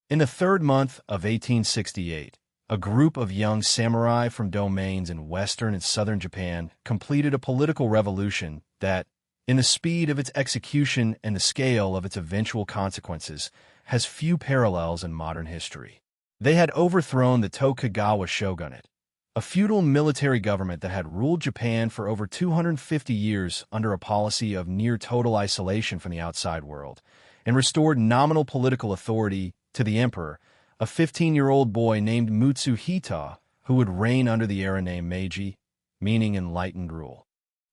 In the third month of 1868, a group of young samurai from domains in western and southern Japan completed a political revolution that, in the speed of its execution and the scale of its eventual consequences, has few parallels in modern history. They had overthrown the Tokugawa shogunate, a feudal military government that had ruled Japan for over 250 years under a policy of near-total isolation from the outside world, and restored nominal political authority to the emperor, a 15-year-old boy named Mutsuhito, who would reign under the era named Meiji, meaning enlightened rule.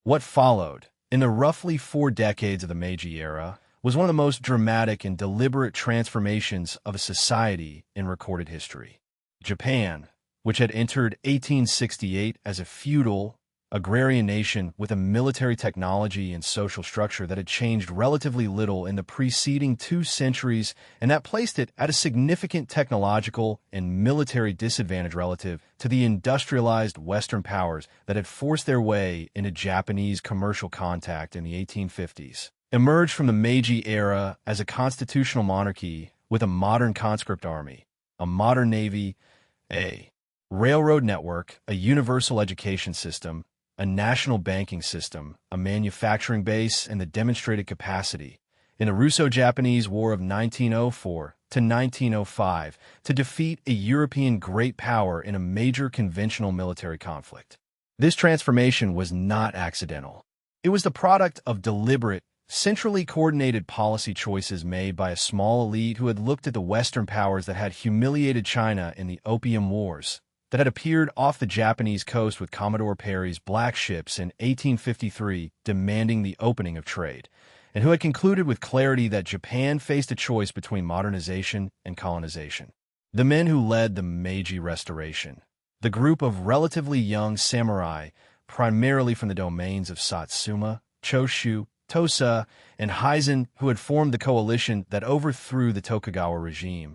What followed, in the roughly 4 decades of the Meiji era, was one of the most dramatic and deliberate transformations of a society in recorded history. Japan, which had entered 1868 as a feudal, agrarian nation with a military technology and social structure that had changed relatively little in the preceding 2 centuries and that placed it at a significant technological and military disadvantage relative to the industrialized Western powers that had forced their way into Japanese commercial contact in the 1850s, emerged from the Meiji era as a constitutional monarchy with a modern conscript army, a modern navy, a railroad network, a universal education system, a national banking system, a manufacturing base, and the demonstrated capacity in the Russo-Japanese War of 1904 to 1905 to defeat a European great power in a major conventional military conflict. This transformation was not accidental. It was the product of deliberate, centrally coordinated policy choices made by a small elite who had looked at the Western powers that had humiliated China in the Opium Wars, that had appeared off the Japanese coast with Commodore Perry's black ships in 1853 demanding the opening of trade, and who had concluded with clarity that Japan faced a choice between modernization and colonization. The men who led the Meiji Restoration, the group of relatively young samurai, primarily from the domains of Satsuma, Choshu, Tosa, and Hizen, who had formed the coalition that overthrew the Tokugawa regime,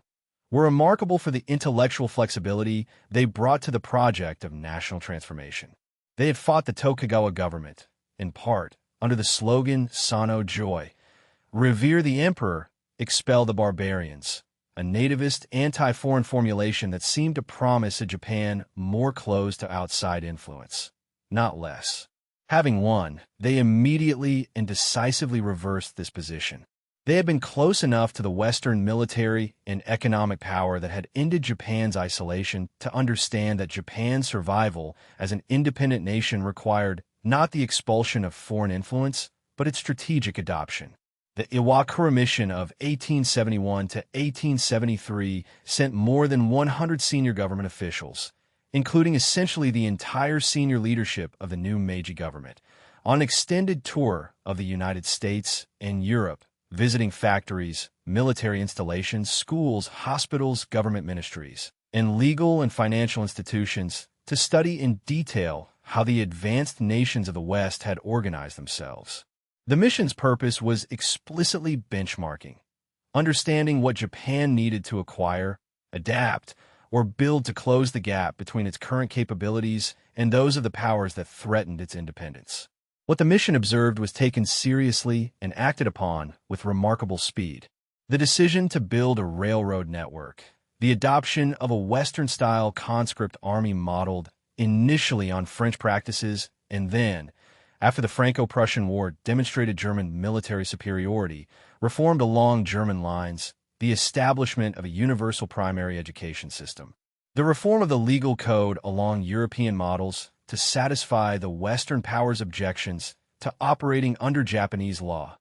were remarkable for the intellectual flexibility they brought to the project of national transformation. They had fought the Tokugawa government, in part, under the slogan Sano Joy, revere the emperor, expel the barbarians, a nativist, anti-foreign formulation that seemed to promise a Japan more closed to outside influence, not less. Having won, they immediately and decisively reversed this position. They had been close enough to the Western military and economic power that had ended Japan's isolation to understand that Japan's survival as an independent nation required not the expulsion of foreign influence, but its strategic adoption. The Iwakura Mission of 1871 to 1873 sent more than 100 senior government officials, including essentially the entire senior leadership of the new Meiji government, on an extended tour of the United States and Europe, visiting factories, military installations, schools, hospitals, government ministries, and legal and financial institutions to study in detail how the advanced nations of the West had organized themselves. The mission's purpose was explicitly benchmarking, understanding what Japan needed to acquire, adapt, or build to close the gap between its current capabilities and those of the powers that threatened its independence. What the mission observed was taken seriously and acted upon with remarkable speed. The decision to build a railroad network, the adoption of a Western-style conscript army modeled initially on French practices and then, after the Franco-Prussian War demonstrated German military superiority, reformed along German lines, the establishment of a universal primary education system, the reform of the legal code along European models to satisfy the Western powers' objections to operating under Japanese law.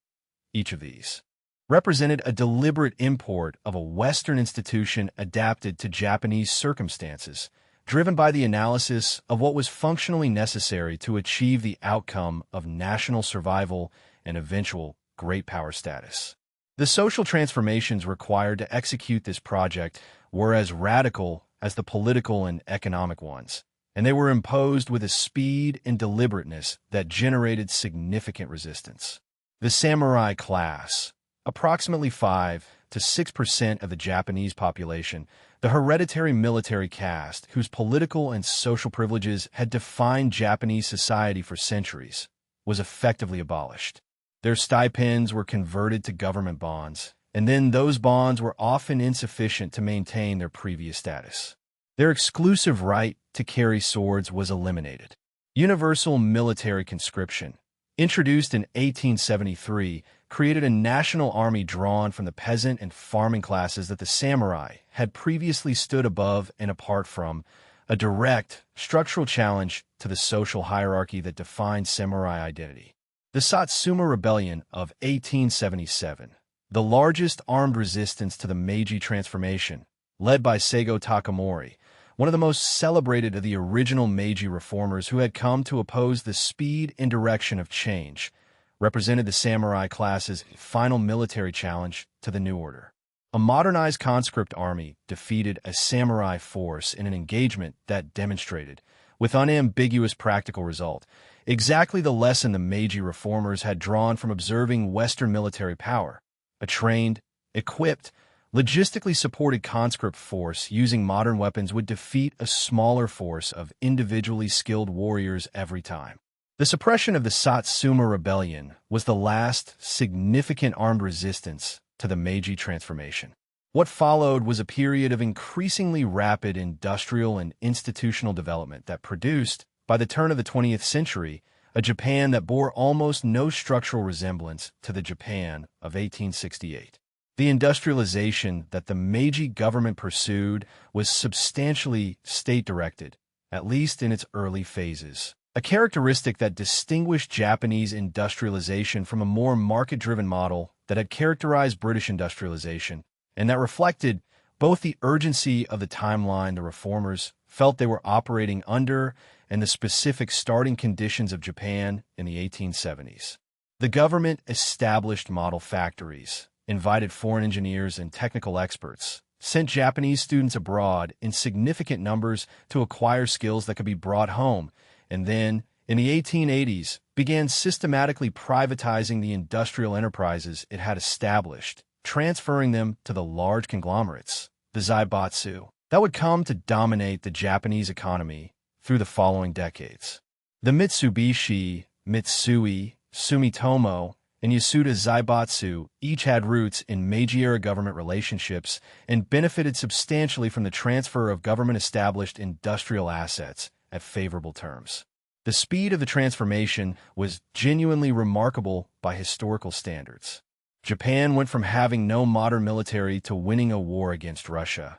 Each of these represented a deliberate import of a Western institution adapted to Japanese circumstances, driven by the analysis of what was functionally necessary to achieve the outcome of national survival and eventual great power status. The social transformations required to execute this project were as radical as the political and economic ones, and they were imposed with a speed and deliberateness that generated significant resistance. The samurai class, approximately 5 to 6% of the Japanese population, the hereditary military caste whose political and social privileges had defined Japanese society for centuries, was effectively abolished. Their stipends were converted to government bonds, and then those bonds were often insufficient to maintain their previous status. Their exclusive right to carry swords was eliminated. Universal military conscription, introduced in 1873, created a national army drawn from the peasant and farming classes that the samurai had previously stood above and apart from, a direct, structural challenge to the social hierarchy that defined samurai identity. The Satsuma Rebellion of 1877, the largest armed resistance to the Meiji transformation, led by Seigo Takamori, one of the most celebrated of the original Meiji reformers who had come to oppose the speed and direction of change, represented the samurai class's final military challenge to the new order. A modernized conscript army defeated a samurai force in an engagement that demonstrated, with unambiguous practical result, exactly the lesson the Meiji reformers had drawn from observing Western military power: a trained, equipped, logistically supported conscript force using modern weapons would defeat a smaller force of individually skilled warriors every time. The suppression of the Satsuma Rebellion was the last significant armed resistance to the Meiji transformation. What followed was a period of increasingly rapid industrial and institutional development that produced, by the turn of the 20th century, a Japan that bore almost no structural resemblance to the Japan of 1868. The industrialization that the Meiji government pursued was substantially state-directed, at least in its early phases. A characteristic that distinguished Japanese industrialization from a more market-driven model that had characterized British industrialization, and that reflected both the urgency of the timeline the reformers felt they were operating under and the specific starting conditions of Japan in the 1870s. The government established model factories, invited foreign engineers and technical experts, sent Japanese students abroad in significant numbers to acquire skills that could be brought home, and then, in the 1880s, began systematically privatizing the industrial enterprises it had established, transferring them to the large conglomerates, the zaibatsu, that would come to dominate the Japanese economy through the following decades. The Mitsubishi, Mitsui, Sumitomo, and Yasuda zaibatsu each had roots in Meiji-era government relationships and benefited substantially from the transfer of government-established industrial assets at favorable terms. The speed of the transformation was genuinely remarkable by historical standards. Japan went from having no modern military to winning a war against Russia,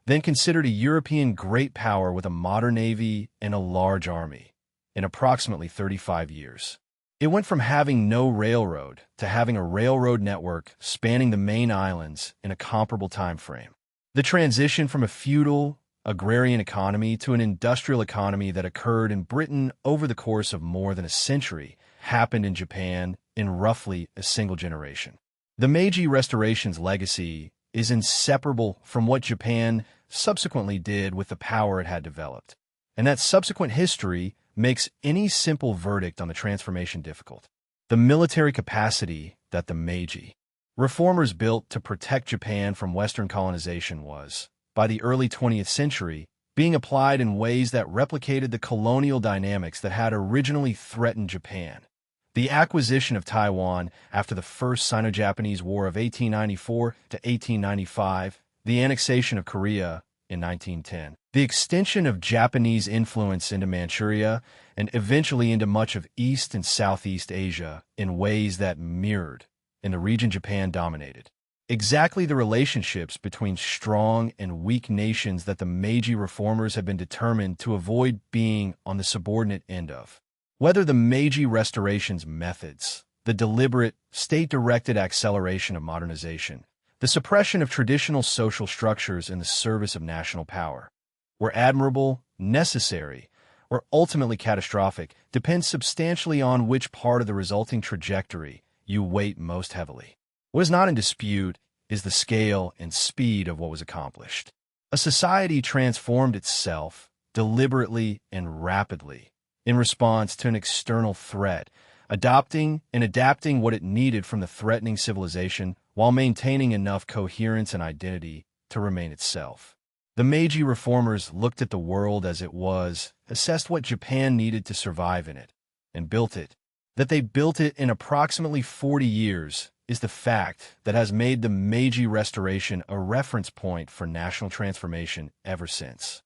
then considered a European great power with a modern navy and a large army, in approximately 35 years. It went from having no railroad to having a railroad network spanning the main islands in a comparable time frame. The transition from a feudal, agrarian economy to an industrial economy that occurred in Britain over the course of more than a century happened in Japan in roughly a single generation. The Meiji Restoration's legacy is inseparable from what Japan subsequently did with the power it had developed, and that subsequent history makes any simple verdict on the transformation difficult. The military capacity that the Meiji reformers built to protect Japan from Western colonization was, by the early 20th century, being applied in ways that replicated the colonial dynamics that had originally threatened Japan. The acquisition of Taiwan after the First Sino-Japanese War of 1894 to 1895, the annexation of Korea in 1910, the extension of Japanese influence into Manchuria and eventually into much of East and Southeast Asia in ways that mirrored in the region Japan dominated. Exactly the relationships between strong and weak nations that the Meiji reformers had been determined to avoid being on the subordinate end of. Whether the Meiji Restoration's methods, the deliberate, state-directed acceleration of modernization, the suppression of traditional social structures in the service of national power, were admirable, necessary, or ultimately catastrophic depends substantially on which part of the resulting trajectory you weight most heavily. What is not in dispute is the scale and speed of what was accomplished. A society transformed itself deliberately and rapidly in response to an external threat, adopting and adapting what it needed from the threatening civilization while maintaining enough coherence and identity to remain itself. The Meiji reformers looked at the world as it was, assessed what Japan needed to survive in it, and built it. That they built it in approximately 40 years is the fact that has made the Meiji Restoration a reference point for national transformation ever since.